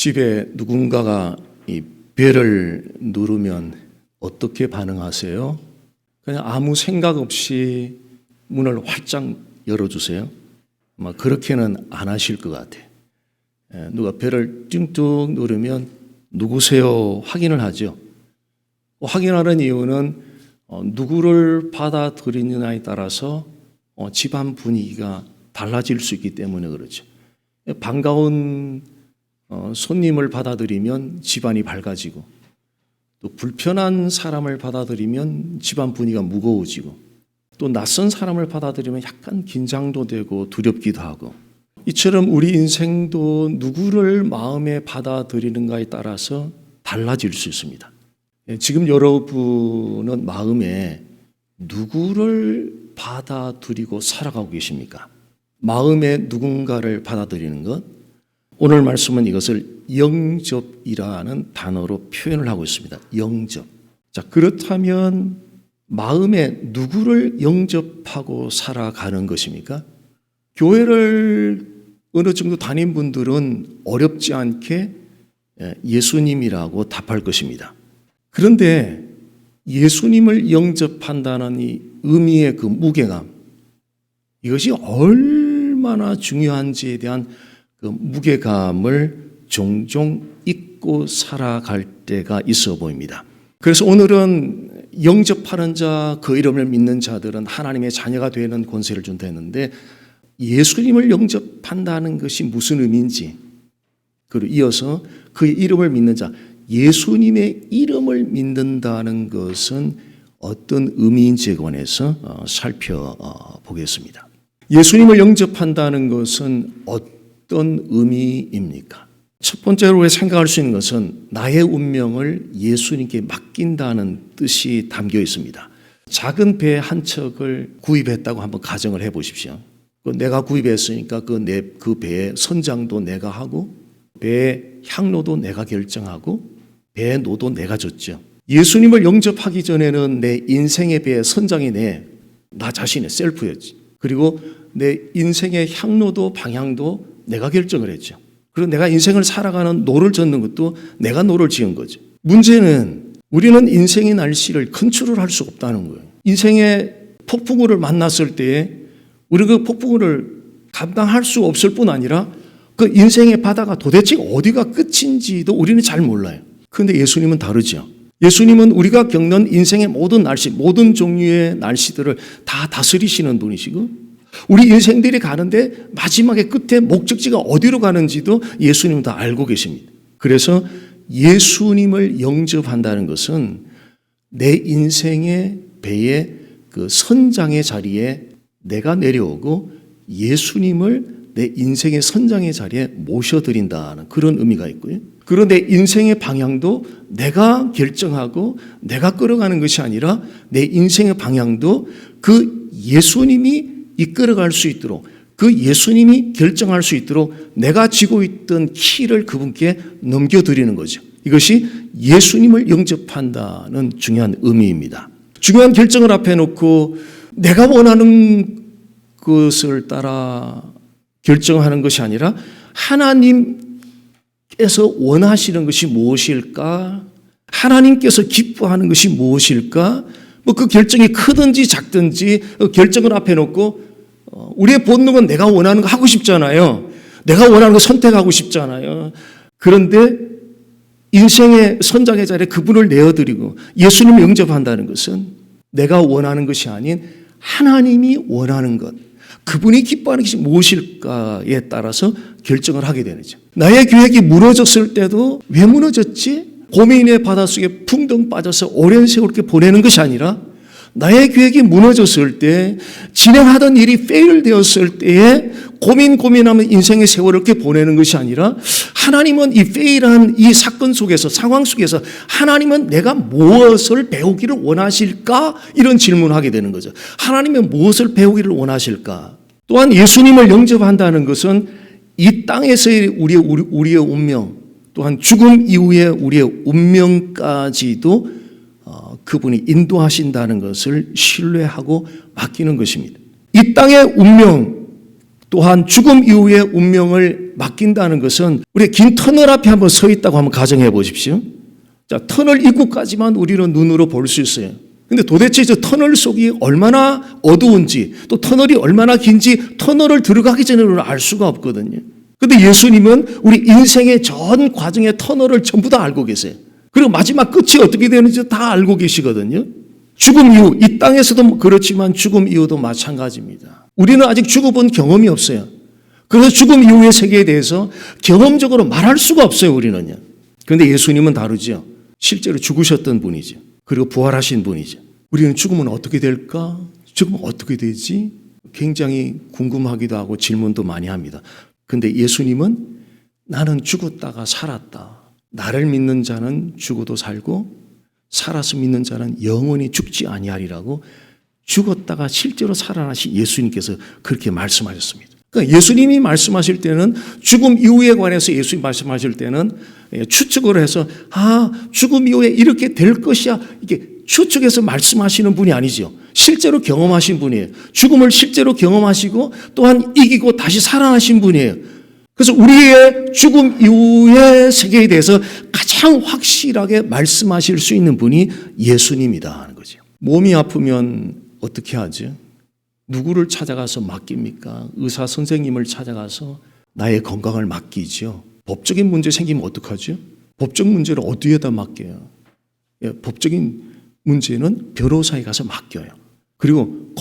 집에 누군가가 이 벨을 누르면 어떻게 반응하세요? 그냥 아무 생각 없이 문을 활짝 열어주세요. 아마 그렇게는 안 하실 것 같아요. 누가 벨을 띵뚝 누르면 누구세요? 확인을 하죠. 확인하는 이유는 누구를 받아들이느냐에 따라서 집안 분위기가 달라질 수 있기 때문에 그렇죠. 반가운 손님을 받아들이면 집안이 밝아지고, 또 불편한 사람을 받아들이면 집안 분위기가 무거워지고, 또 낯선 사람을 받아들이면 약간 긴장도 되고 두렵기도 하고, 이처럼 우리 인생도 누구를 마음에 받아들이는가에 따라서 달라질 수 있습니다. 지금 여러분은 마음에 누구를 받아들이고 살아가고 계십니까? 마음에 누군가를 받아들이는 것, 오늘 말씀은 이것을 영접이라는 단어로 표현을 하고 있습니다. 영접. 자, 그렇다면 마음에 누구를 영접하고 살아가는 것입니까? 교회를 어느 정도 다닌 분들은 어렵지 않게 예수님이라고 답할 것입니다. 그런데 예수님을 영접한다는 이 의미의 그 무게감, 이것이 얼마나 중요한지에 대한 그 무게감을 종종 잊고 살아갈 때가 있어 보입니다. 그래서 오늘은 영접하는 자, 그 이름을 믿는 자들은 하나님의 자녀가 되는 권세를 준다 했는데, 예수님을 영접한다는 것이 무슨 의미인지, 그리고 이어서 그의 이름을 믿는 자, 예수님의 이름을 믿는다는 것은 어떤 의미인지에 관해서 살펴보겠습니다. 예수님을 영접한다는 것은 어떤 의미입니까? 첫 번째로 생각할 수 있는 것은 나의 운명을 예수님께 맡긴다는 뜻이 담겨 있습니다. 작은 배 한 척을 구입했다고 한번 가정을 해보십시오. 내가 구입했으니까 그 배의 선장도 내가 하고, 배의 향로도 내가 결정하고, 배의 노도 내가 줬죠. 예수님을 영접하기 전에는 내 인생의 배의 선장이 나 자신의 셀프였지. 그리고 내 인생의 향로도 방향도 내가 결정을 했죠. 그리고 내가 인생을 살아가는 노를 젓는 것도 내가 노를 지은 거죠. 문제는 우리는 인생의 날씨를 컨트롤할 수 없다는 거예요. 인생의 폭풍우를 만났을 때에 우리 그 폭풍우를 감당할 수 없을 뿐 아니라 그 인생의 바다가 도대체 어디가 끝인지도 우리는 잘 몰라요. 그런데 예수님은 다르죠. 예수님은 우리가 겪는 인생의 모든 날씨, 모든 종류의 날씨들을 다 다스리시는 분이시고, 우리 인생들이 가는데 마지막에 끝에 목적지가 어디로 가는지도 예수님은 다 알고 계십니다. 그래서 예수님을 영접한다는 것은 내 인생의 배의 그 선장의 자리에 내가 내려오고 예수님을 내 인생의 선장의 자리에 모셔드린다는 그런 의미가 있고요. 그리고 내 인생의 방향도 내가 결정하고 내가 끌어가는 것이 아니라 내 인생의 방향도 그 예수님이 이끌어갈 수 있도록, 그 예수님이 결정할 수 있도록 내가 쥐고 있던 키를 그분께 넘겨드리는 거죠. 이것이 예수님을 영접한다는 중요한 의미입니다. 중요한 결정을 앞에 놓고 내가 원하는 것을 따라 결정하는 것이 아니라 하나님께서 원하시는 것이 무엇일까? 하나님께서 기뻐하는 것이 무엇일까? 그 결정이 크든지 작든지 결정을 앞에 놓고 우리의 본능은 내가 원하는 거 하고 싶잖아요. 내가 원하는 거 선택하고 싶잖아요. 그런데 인생의 선장의 자리에 그분을 내어드리고 예수님을 영접한다는 것은 내가 원하는 것이 아닌 하나님이 원하는 것, 그분이 기뻐하는 것이 무엇일까에 따라서 결정을 하게 되죠. 나의 계획이 무너졌을 때도 왜 무너졌지? 고민의 바닷속에 풍덩 빠져서 오랜 세월 이렇게 보내는 것이 아니라, 나의 계획이 무너졌을 때, 진행하던 일이 페일 되었을 때에 고민하면 인생의 세월을 이렇게 보내는 것이 아니라, 하나님은 이 페일한 이 사건 속에서, 상황 속에서 하나님은 내가 무엇을 배우기를 원하실까? 이런 질문을 하게 되는 거죠. 하나님은 무엇을 배우기를 원하실까? 또한 예수님을 영접한다는 것은 이 땅에서의 우리의 운명, 또한 죽음 이후의 우리의 운명까지도 그분이 인도하신다는 것을 신뢰하고 맡기는 것입니다. 이 땅의 운명, 또한 죽음 이후의 운명을 맡긴다는 것은 우리 긴 터널 앞에 한번 서 있다고 한번 가정해 보십시오. 자, 터널 입구까지만 우리는 눈으로 볼 수 있어요. 근데 도대체 저 터널 속이 얼마나 어두운지 또 터널이 얼마나 긴지 터널을 들어가기 전에는 알 수가 없거든요. 근데 예수님은 우리 인생의 전 과정의 터널을 전부 다 알고 계세요. 그리고 마지막 끝이 어떻게 되는지 다 알고 계시거든요. 죽음 이후, 이 땅에서도 그렇지만 죽음 이후도 마찬가지입니다. 우리는 아직 죽어본 경험이 없어요. 그래서 죽음 이후의 세계에 대해서 경험적으로 말할 수가 없어요, 우리는요. 그런데 예수님은 다르죠. 실제로 죽으셨던 분이죠. 그리고 부활하신 분이죠. 우리는 죽으면 어떻게 될까? 죽으면 어떻게 되지? 굉장히 궁금하기도 하고 질문도 많이 합니다. 근데 예수님은 나는 죽었다가 살았다. 나를 믿는 자는 죽어도 살고 살아서 믿는 자는 영원히 죽지 아니하리라고 죽었다가 실제로 살아나신 예수님께서 그렇게 말씀하셨습니다. 그러니까 예수님이 말씀하실 때는 죽음 이후에 관해서 예수님이 말씀하실 때는 추측을 해서 죽음 이후에 이렇게 될 것이야 이게 추측해서 말씀하시는 분이 아니죠. 실제로 경험하신 분이에요. 죽음을 실제로 경험하시고 또한 이기고 다시 살아나신 분이에요. 그래서 우리의 죽음 이후의 세계에 대해서 가장 확실하게 말씀하실 수 있는 분이 예수님이다 하는 거죠. 몸이 아프면 어떻게 하죠? 누구를 찾아가서 맡깁니까? 의사 선생님을 찾아가서 나의 건강을 맡기죠. 법적인 문제 생기면 어떡하죠? 법적 문제를 어디에다 맡겨요? 법적인 문제는 변호사에 가서 맡겨요. 그리고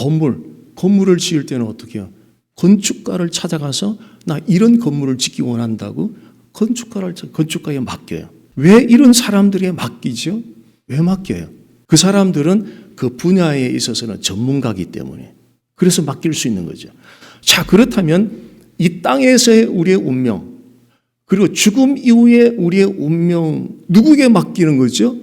건물을 지을 때는 어떻게 해요? 건축가를 찾아가서 나 이런 건물을 짓기 원한다고 건축가에 맡겨요. 왜 이런 사람들에게 맡기죠? 왜 맡겨요? 그 사람들은 그 분야에 있어서는 전문가이기 때문에 그래서 맡길 수 있는 거죠. 자, 그렇다면 이 땅에서의 우리의 운명 그리고 죽음 이후의 우리의 운명 누구에게 맡기는 거죠?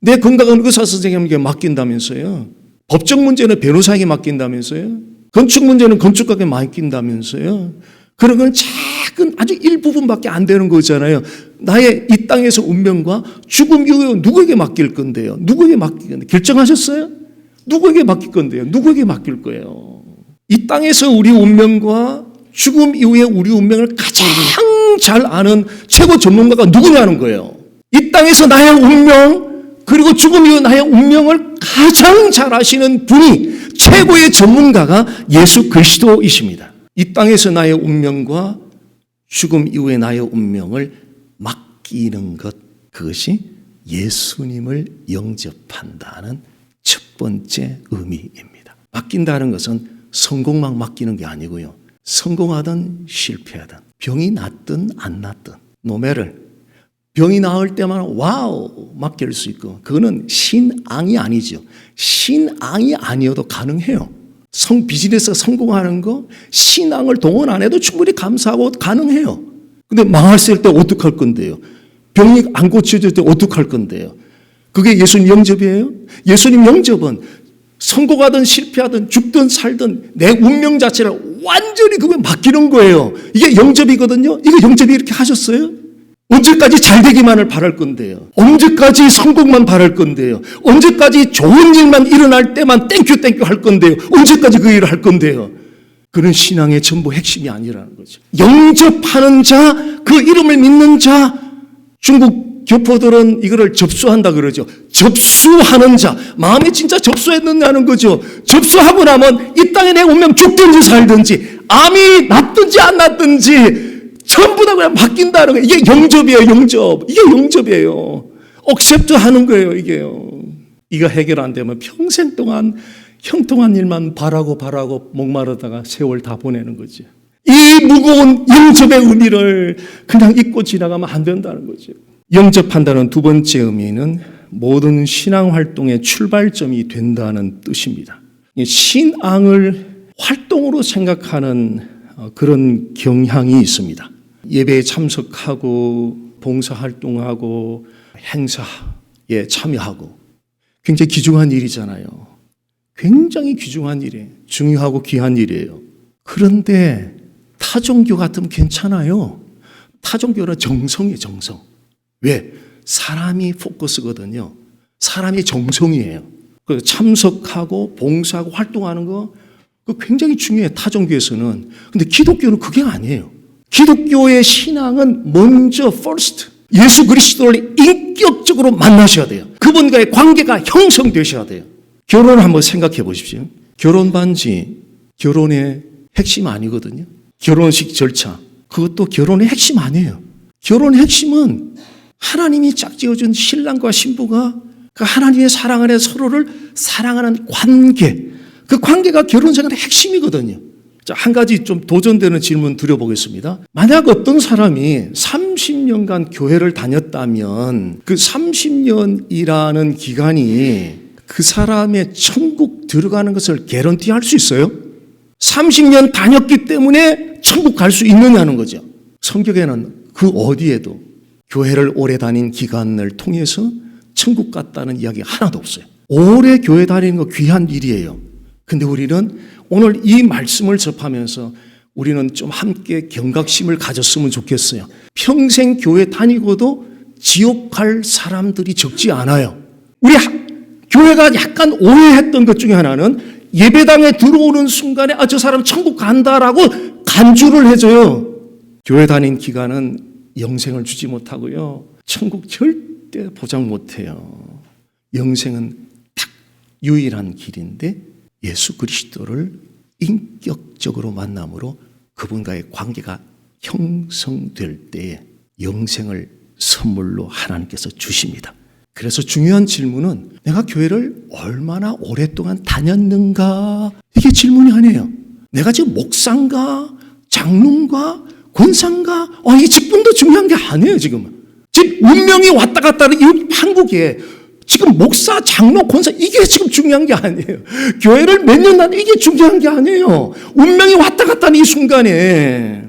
내 건강은 의사 선생님에게 맡긴다면서요. 법적 문제는 변호사에게 맡긴다면서요. 건축 문제는 건축가에게 맡긴다면서요. 그런 건 작은 아주 일부분밖에 안 되는 거잖아요. 나의 이 땅에서 운명과 죽음 이후에 누구에게 맡길 건데요? 누구에게 맡길 건데요? 결정하셨어요? 누구에게 맡길 건데요? 누구에게 맡길 거예요? 이 땅에서 우리 운명과 죽음 이후의 우리 운명을 가장 잘 아는 최고 전문가가 누구냐는 거예요. 이 땅에서 나의 운명 그리고 죽음 이후 나의 운명을 가장 잘 아시는 분이 최고의 전문가가 예수 그리스도이십니다. 이 땅에서 나의 운명과 죽음 이후의 나의 운명을 맡기는 것, 그것이 예수님을 영접한다는 첫 번째 의미입니다. 맡긴다는 것은 성공만 맡기는 게 아니고요. 성공하든 실패하든 병이 낫든 안 낫든 노매를 병이 나을 때만 와우 맡길 수 있고 그거는 신앙이 아니죠. 신앙이 아니어도 가능해요. 비즈니스 성공하는 거 신앙을 동원 안 해도 충분히 감사하고 가능해요. 근데 망했을 때 어떡할 건데요? 병이 안 고쳐질 때 어떡할 건데요? 그게 예수님 영접이에요? 예수님 영접은 성공하든 실패하든 죽든 살든 내 운명 자체를 완전히 그거에 맡기는 거예요. 이게 영접이거든요. 이게 영접이 이렇게 하셨어요? 언제까지 잘 되기만을 바랄 건데요. 언제까지 성공만 바랄 건데요. 언제까지 좋은 일만 일어날 때만 땡큐 할 건데요. 언제까지 그 일을 할 건데요. 그런 신앙의 전부 핵심이 아니라는 거죠. 영접하는 자, 그 이름을 믿는 자, 중국 교포들은 이거를 접수한다 그러죠. 접수하는 자, 마음에 진짜 접수했느냐는 거죠. 접수하고 나면 이 땅에 내 운명 죽든지 살든지 암이 낫든지 안 낫든지 전부 다 그냥 바뀐다는 거예요. 이게 영접이에요, 영접. 이게 영접이에요. 억셉트 하는 거예요, 이게요. 이거 해결 안 되면 평생 동안 형통한 일만 바라고 목마르다가 세월 다 보내는 거죠. 이 무거운 영접의 의미를 그냥 잊고 지나가면 안 된다는 거죠. 영접한다는 두 번째 의미는 모든 신앙 활동의 출발점이 된다는 뜻입니다. 신앙을 활동으로 생각하는 그런 경향이 있습니다. 예배에 참석하고 봉사활동하고 행사에 참여하고 굉장히 귀중한 일이잖아요. 굉장히 귀중한 일이에요. 중요하고 귀한 일이에요. 그런데 타종교 같으면 괜찮아요. 타종교는 정성이에요, 정성. 왜? 사람이 포커스거든요. 사람이 정성이에요. 그래서 참석하고 봉사하고 활동하는 거 그 굉장히 중요해, 타종교에서는. 근데 기독교는 그게 아니에요. 기독교의 신앙은 먼저 first 예수 그리스도를 인격적으로 만나셔야 돼요. 그분과의 관계가 형성되셔야 돼요. 결혼을 한번 생각해 보십시오. 결혼 반지, 결혼의 핵심 아니거든요. 결혼식 절차, 그것도 결혼의 핵심 아니에요. 결혼의 핵심은 하나님이 짝지어준 신랑과 신부가 그 하나님의 사랑 안에 서로를 사랑하는 관계, 그 관계가 결혼 생활의 핵심이거든요. 자, 한 가지 좀 도전되는 질문 드려보겠습니다. 만약 어떤 사람이 30년간 교회를 다녔다면 그 30년이라는 기간이 그 사람의 천국 들어가는 것을 개런티할 수 있어요? 30년 다녔기 때문에 천국 갈 수 있느냐는 거죠. 성경에는 그 어디에도 교회를 오래 다닌 기간을 통해서 천국 갔다는 이야기가 하나도 없어요. 오래 교회 다니는 거 귀한 일이에요. 근데 우리는 오늘 이 말씀을 접하면서 우리는 좀 함께 경각심을 가졌으면 좋겠어요. 평생 교회 다니고도 지옥 갈 사람들이 적지 않아요. 우리 교회가 약간 오해했던 것 중에 하나는 예배당에 들어오는 순간에 저 사람 천국 간다라고 간주를 해줘요. 교회 다닌 기간은 영생을 주지 못하고요. 천국 절대 보장 못해요. 영생은 딱 유일한 길인데 예수 그리스도를 인격적으로 만남으로 그분과의 관계가 형성될 때에 영생을 선물로 하나님께서 주십니다. 그래서 중요한 질문은 내가 교회를 얼마나 오랫동안 다녔는가, 이게 질문이 아니에요. 내가 지금 목사인가 장로인가 권사인가, 이 직분도 중요한 게 아니에요. 지금 운명이 왔다 갔다 하는 이 한국에 지금 목사, 장로, 권사 이게 지금 중요한 게 아니에요. 교회를 몇 년 다니 이게 중요한 게 아니에요. 운명이 왔다 갔다 하는 이 순간에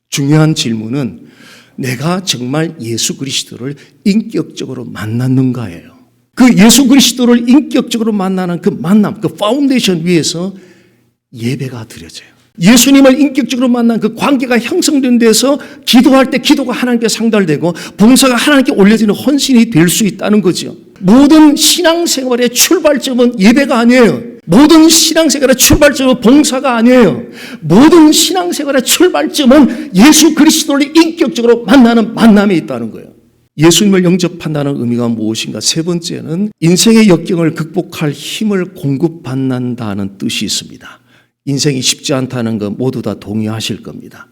중요한 질문은 내가 정말 예수 그리스도를 인격적으로 만났는가예요. 그 예수 그리스도를 인격적으로 만나는 그 만남, 그 파운데이션 위에서 예배가 드려져요. 예수님을 인격적으로 만난 그 관계가 형성된 데서 기도할 때 기도가 하나님께 상달되고 봉사가 하나님께 올려지는 헌신이 될 수 있다는 거죠. 모든 신앙생활의 출발점은 예배가 아니에요. 모든 신앙생활의 출발점은 봉사가 아니에요. 모든 신앙생활의 출발점은 예수 그리스도를 인격적으로 만나는 만남에 있다는 거예요. 예수님을 영접한다는 의미가 무엇인가? 세 번째는 인생의 역경을 극복할 힘을 공급받는다는 뜻이 있습니다. 인생이 쉽지 않다는 거 모두 다 동의하실 겁니다.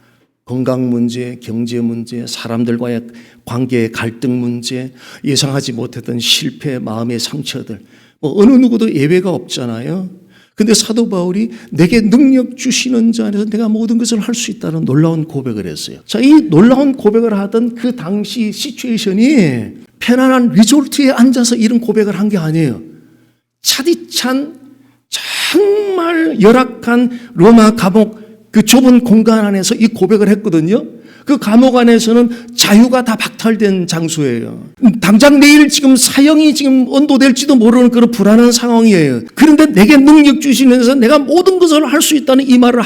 건강 문제, 경제 문제, 사람들과의 관계의 갈등 문제, 예상하지 못했던 실패, 마음의 상처들, 어느 누구도 예외가 없잖아요. 근데 사도 바울이 내게 능력 주시는 자 안에서 내가 모든 것을 할 수 있다는 놀라운 고백을 했어요. 자, 이 놀라운 고백을 하던 그 당시 시츄에이션이 편안한 리조트에 앉아서 이런 고백을 한 게 아니에요. 차디찬 정말 열악한 로마 감옥 그 좁은 공간 안에서 이 고백을 했거든요. 그 감옥 안에서는 자유가 다 박탈된 장소예요. 당장 내일 지금 사형이 지금 언도될지도 모르는 그런 불안한 상황이에요. 그런데 내게 능력 주시면서 내가 모든 것을 할 수 있다는 이 말을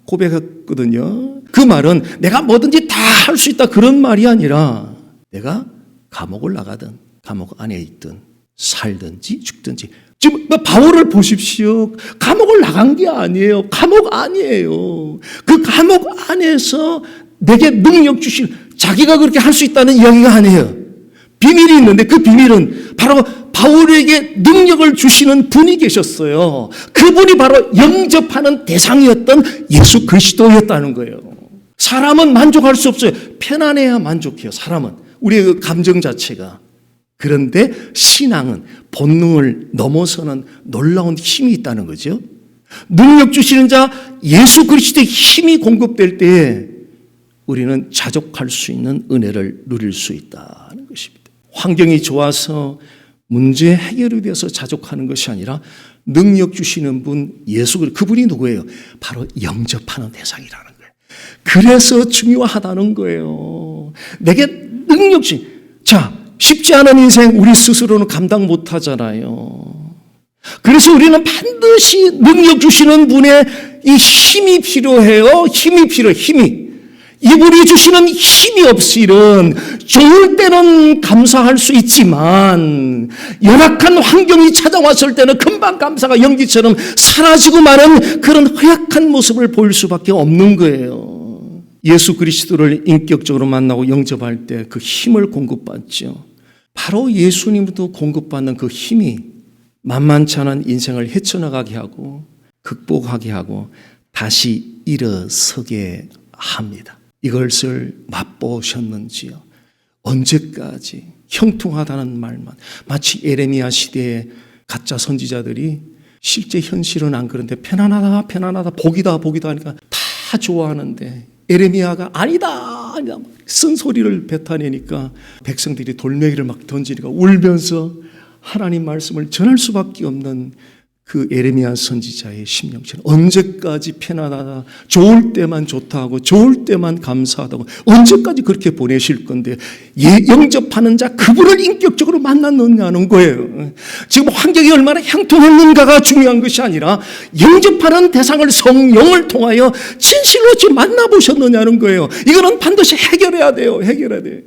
고백했거든요. 그 말은 내가 뭐든지 다 할 수 있다 그런 말이 아니라 내가 감옥을 나가든 감옥 안에 있든 살든지 죽든지. 지금 바울을 보십시오. 감옥을 나간 게 아니에요. 감옥 아니에요. 그 감옥 안에서 내게 능력 주실, 자기가 그렇게 할 수 있다는 이야기가 아니에요. 비밀이 있는데 그 비밀은 바로 바울에게 능력을 주시는 분이 계셨어요. 그분이 바로 영접하는 대상이었던 예수 그리스도였다는 거예요. 사람은 만족할 수 없어요. 편안해야 만족해요. 사람은. 우리의 그 감정 자체가. 그런데 신앙은 본능을 넘어서는 놀라운 힘이 있다는 거죠. 능력 주시는 자 예수 그리스도의 힘이 공급될 때에 우리는 자족할 수 있는 은혜를 누릴 수 있다는 것입니다. 환경이 좋아서 문제 해결이 되어서 자족하는 것이 아니라 능력 주시는 분 예수 그분이 누구예요? 바로 영접하는 대상이라는 거예요. 그래서 중요하다는 거예요. 내게 능력 주신 쉽지 않은 인생 우리 스스로는 감당 못하잖아요. 그래서 우리는 반드시 능력 주시는 분의 이 힘이 필요해요. 힘이 필요해요. 이분이 주시는 힘이 없이는 좋을 때는 감사할 수 있지만 열악한 환경이 찾아왔을 때는 금방 감사가 연기처럼 사라지고 마는 그런 허약한 모습을 보일 수밖에 없는 거예요. 예수 그리스도를 인격적으로 만나고 영접할 때 그 힘을 공급받죠. 바로 예수님도 공급받는 그 힘이 만만치 않은 인생을 헤쳐나가게 하고 극복하게 하고 다시 일어서게 합니다. 이것을 맛보셨는지요? 언제까지 형통하다는 말만, 마치 에레미야 시대의 가짜 선지자들이 실제 현실은 안 그런데 편안하다 편안하다 복이다 복이다 하니까 다 좋아하는데 에레미야가 아니다 아니다 쓴소리를 뱉어내니까 백성들이 돌멩이를 막 던지니까 울면서 하나님 말씀을 전할 수밖에 없는 그 에레미야 선지자의 심령처럼 언제까지 편안하다, 좋을 때만 좋다 하고 좋을 때만 감사하다고 언제까지 그렇게 보내실 건데 영접하는 자 그분을 인격적으로 만났느냐는 거예요. 지금 환경이 얼마나 형통했는가가 중요한 것이 아니라 영접하는 대상을 성령을 통하여 진실로 지금 만나보셨느냐는 거예요. 이거는 반드시 해결해야 돼요. 해결해야 돼요.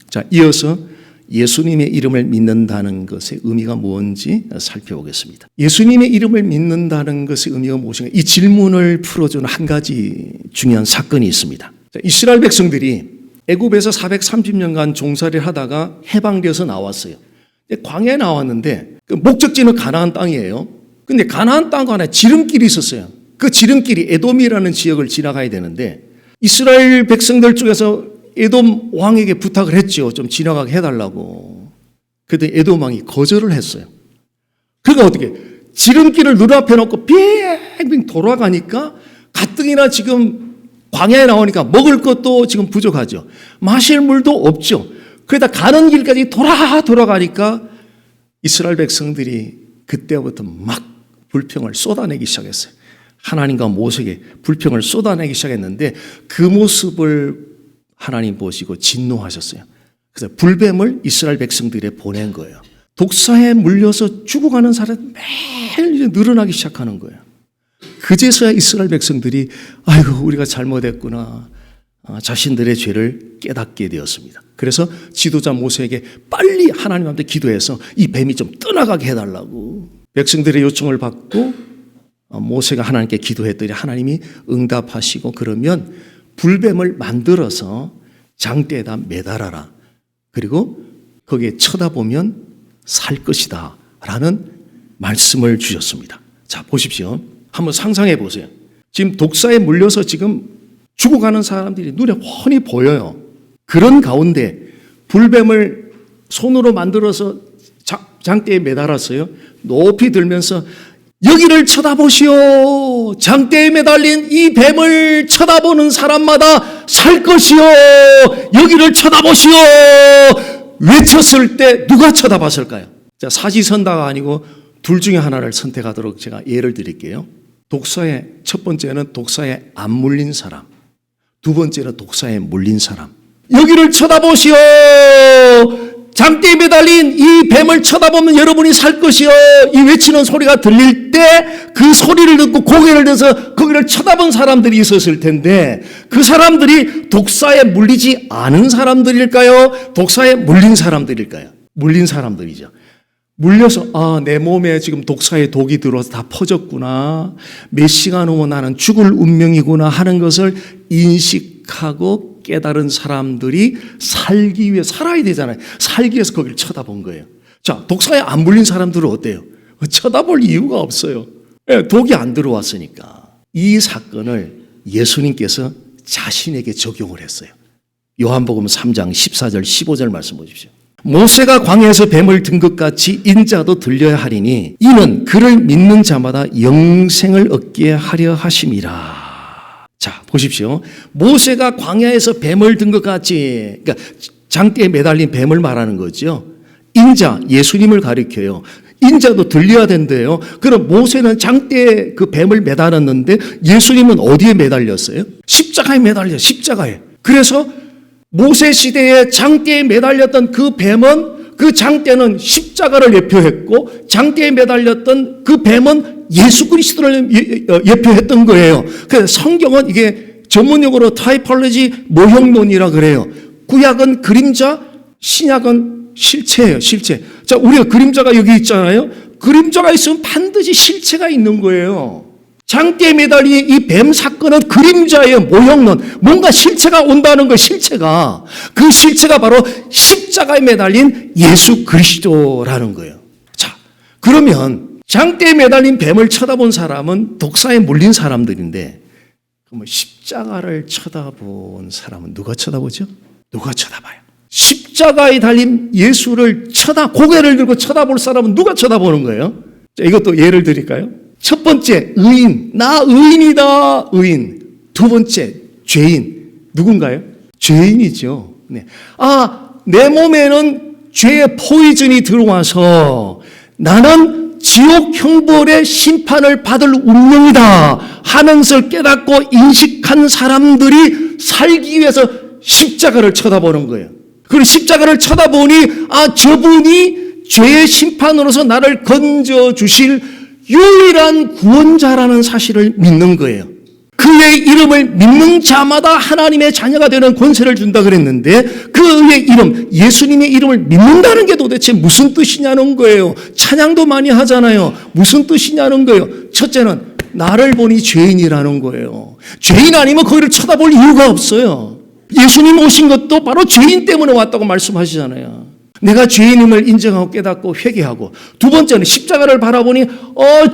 자, 이어서 예수님의 이름을 믿는다는 것의 의미가 뭔지 살펴보겠습니다. 예수님의 이름을 믿는다는 것의 의미가 무엇인가? 이 질문을 풀어주는 한 가지 중요한 사건이 있습니다. 이스라엘 백성들이 애굽에서 430년간 종살이를 하다가 해방되어서 나왔어요. 광야에 나왔는데 그 목적지는 가나안 땅이에요. 근데 가나안 땅 안에 지름길이 있었어요. 그 지름길이 에돔이라는 지역을 지나가야 되는데 이스라엘 백성들 중에서 에돔 왕에게 부탁을 했죠. 좀 지나가게 해달라고. 그런데 에돔 왕이 거절을 했어요. 그러니까 어떻게 지름길을 눈앞에 놓고 빙빙 돌아가니까 가뜩이나 지금 광야에 나오니까 먹을 것도 지금 부족하죠. 마실 물도 없죠. 그러다 가는 길까지 돌아가니까 이스라엘 백성들이 그때부터 막 불평을 쏟아내기 시작했어요. 하나님과 모세에게 불평을 쏟아내기 시작했는데 그 모습을 하나님 보시고 진노하셨어요. 그래서 불뱀을 이스라엘 백성들에 보낸 거예요. 독사에 물려서 죽어가는 사람이 매일 이제 늘어나기 시작하는 거예요. 그제서야 이스라엘 백성들이 아이고 우리가 잘못했구나 자신들의 죄를 깨닫게 되었습니다. 그래서 지도자 모세에게 빨리 하나님한테 기도해서 이 뱀이 좀 떠나가게 해달라고 백성들의 요청을 받고 모세가 하나님께 기도했더니 하나님이 응답하시고 그러면 불뱀을 만들어서 장대에다 매달아라. 그리고 거기에 쳐다보면 살 것이다. 라는 말씀을 주셨습니다. 자, 보십시오. 한번 상상해 보세요. 지금 독사에 물려서 지금 죽어가는 사람들이 눈에 훤히 보여요. 그런 가운데 불뱀을 손으로 만들어서 장대에 매달았어요. 높이 들면서 여기를 쳐다보시오. 장대에 매달린 이 뱀을 쳐다보는 사람마다 살 것이요. 여기를 쳐다보시오. 외쳤을 때 누가 쳐다봤을까요? 자, 사지선다가 아니고 둘 중에 하나를 선택하도록 제가 예를 드릴게요. 독사에 첫 번째는 독사에 안 물린 사람, 두 번째는 독사에 물린 사람. 여기를 쳐다보시오. 장대에 매달린 이 뱀을 쳐다보면 여러분이 살 것이요. 이 외치는 소리가 들릴 때 그 소리를 듣고 고개를 들어서 거기를 쳐다본 사람들이 있었을 텐데 그 사람들이 독사에 물리지 않은 사람들일까요? 독사에 물린 사람들일까요? 물린 사람들이죠. 물려서 내 몸에 지금 독사의 독이 들어와서 다 퍼졌구나. 몇 시간 후면 나는 죽을 운명이구나 하는 것을 인식하고 깨달은 사람들이 살기 위해 살아야 되잖아요. 살기 위해서 거기를 쳐다본 거예요. 자, 독사에 안 물린 사람들은 어때요? 쳐다볼 이유가 없어요. 독이 안 들어왔으니까. 이 사건을 예수님께서 자신에게 적용을 했어요. 요한복음 3장 14절 15절 말씀 보십시오. 모세가 광야에서 뱀을 든 것 같이 인자도 들려야 하리니 이는 그를 믿는 자마다 영생을 얻게 하려 하심이라. 자, 보십시오. 모세가 광야에서 뱀을 든 것 같이, 그러니까 장대에 매달린 뱀을 말하는 거죠. 인자, 예수님을 가리켜요. 인자도 들려야 된대요. 그럼 모세는 장대에 그 뱀을 매달았는데 예수님은 어디에 매달렸어요? 십자가에 매달려, 십자가에. 그래서 모세 시대에 장대에 매달렸던 그 뱀은 그 장대는 십자가를 예표했고 장대에 매달렸던 그 뱀은 예수 그리스도를 예표했던 거예요. 그래서 성경은 이게 전문용어로 타이폴로지 모형론이라 그래요. 구약은 그림자, 신약은 실체예요. 실체. 자, 우리가 그림자가 여기 있잖아요. 그림자가 있으면 반드시 실체가 있는 거예요. 장대에 매달린 이 뱀 사건은 그림자예요. 모형론. 뭔가 실체가 온다는 거예요. 실체가. 그 실체가 바로 십자가에 매달린 예수 그리스도라는 거예요. 자, 그러면 장대에 매달린 뱀을 쳐다본 사람은 독사에 몰린 사람들인데, 그럼 십자가를 쳐다본 사람은 누가 쳐다보죠? 누가 쳐다봐요? 십자가에 달린 예수를 고개를 들고 쳐다볼 사람은 누가 쳐다보는 거예요? 자, 이것도 예를 드릴까요? 첫 번째, 의인. 나 의인이다. 의인. 두 번째, 죄인. 누군가요? 죄인이죠. 네. 내 몸에는 죄의 포이즌이 들어와서 나는 지옥 형벌의 심판을 받을 운명이다 하면서 깨닫고 인식한 사람들이 살기 위해서 십자가를 쳐다보는 거예요. 그리고 십자가를 쳐다보니 저분이 죄의 심판으로서 나를 건져주실 유일한 구원자라는 사실을 믿는 거예요. 그의 이름을 믿는 자마다 하나님의 자녀가 되는 권세를 준다 그랬는데, 그의 이름, 예수님의 이름을 믿는다는 게 도대체 무슨 뜻이냐는 거예요. 찬양도 많이 하잖아요. 무슨 뜻이냐는 거예요. 첫째는 나를 보니 죄인이라는 거예요. 죄인 아니면 거기를 쳐다볼 이유가 없어요. 예수님 오신 것도 바로 죄인 때문에 왔다고 말씀하시잖아요. 내가 죄인임을 인정하고 깨닫고 회개하고, 두 번째는 십자가를 바라보니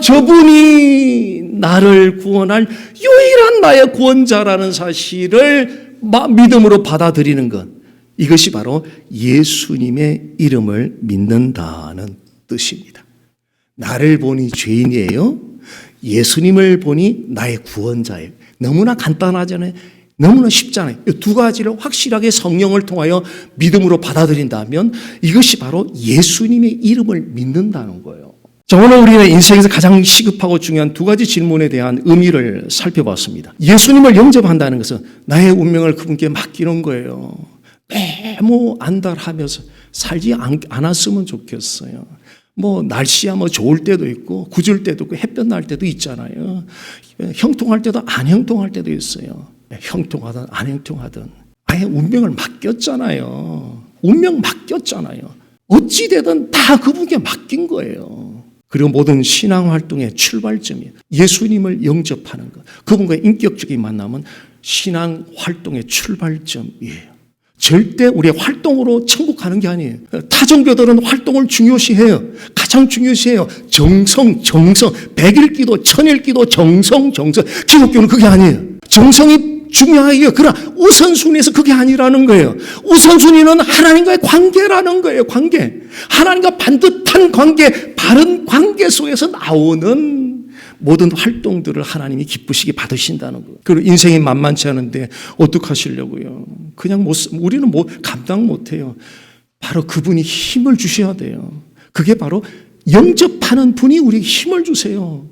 저분이 나를 구원할 유일한 나의 구원자라는 사실을 믿음으로 받아들이는 것, 이것이 바로 예수님의 이름을 믿는다는 뜻입니다. 나를 보니 죄인이에요. 예수님을 보니 나의 구원자예요. 너무나 간단하잖아요. 너무나 쉽잖아요. 이 두 가지를 확실하게 성령을 통하여 믿음으로 받아들인다면 이것이 바로 예수님의 이름을 믿는다는 거예요. 자, 오늘 우리는 인생에서 가장 시급하고 중요한 두 가지 질문에 대한 의미를 살펴봤습니다. 예수님을 영접한다는 것은 나의 운명을 그분께 맡기는 거예요. 너무 안달하면서 살지 않았으면 좋겠어요. 날씨야 좋을 때도 있고 굳을 때도 있고 햇볕 날 때도 있잖아요. 형통할 때도 안 형통할 때도 있어요. 형통하든 안 형통하든 아예 운명을 맡겼잖아요. 운명 맡겼잖아요. 어찌되든 다 그분께 맡긴 거예요. 그리고 모든 신앙활동의 출발점이 예수님을 영접하는 것, 그분과의 인격적인 만남은 신앙활동의 출발점이에요. 절대 우리의 활동으로 천국 가는 게 아니에요. 타종교들은 활동을 중요시해요. 가장 중요시해요. 정성. 100일 기도, 1000일 기도, 정성. 기독교는 그게 아니에요. 정성이 중요해요. 그러나 우선순위에서 그게 아니라는 거예요. 우선순위는 하나님과의 관계라는 거예요. 관계. 하나님과 반듯한 관계, 바른 관계 속에서 나오는 모든 활동들을 하나님이 기쁘시게 받으신다는 거예요. 그리고 인생이 만만치 않은데 어떡하시려고요? 그냥 우리는 감당 못해요. 바로 그분이 힘을 주셔야 돼요. 그게 바로 영접하는 분이 우리에게 힘을 주세요.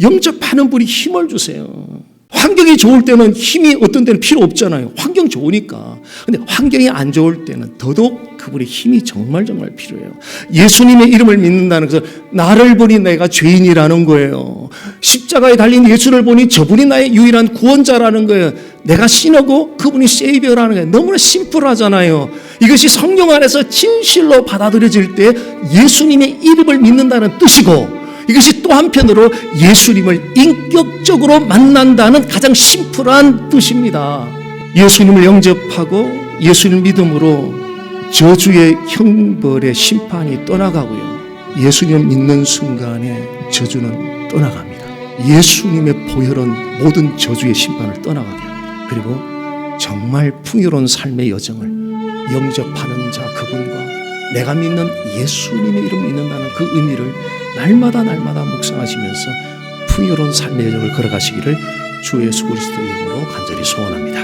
영접하는 분이 힘을 주세요. 환경이 좋을 때는 힘이 어떤 때는 필요 없잖아요. 환경 좋으니까. 근데 환경이 안 좋을 때는 더더욱 그분의 힘이 정말 필요해요. 예수님의 이름을 믿는다는 것은 나를 보니 내가 죄인이라는 거예요. 십자가에 달린 예수를 보니 저분이 나의 유일한 구원자라는 거예요. 내가 신하고 그분이 세이비어라는 거예요. 너무나 심플하잖아요. 이것이 성령 안에서 진실로 받아들여질 때 예수님의 이름을 믿는다는 뜻이고, 이것이 또 한편으로 예수님을 인격적으로 만난다는 가장 심플한 뜻입니다. 예수님을 영접하고 예수님 믿음으로 저주의 형벌의 심판이 떠나가고요. 예수님을 믿는 순간에 저주는 떠나갑니다. 예수님의 보혈은 모든 저주의 심판을 떠나가게 합니다. 그리고 정말 풍요로운 삶의 여정을 영접하는 자 그분과 내가 믿는 예수님의 이름 믿는다는 그 의미를 날마다 묵상하시면서 풍요로운 삶의 여정을 걸어가시기를 주 예수 그리스도의 이름으로 간절히 소원합니다.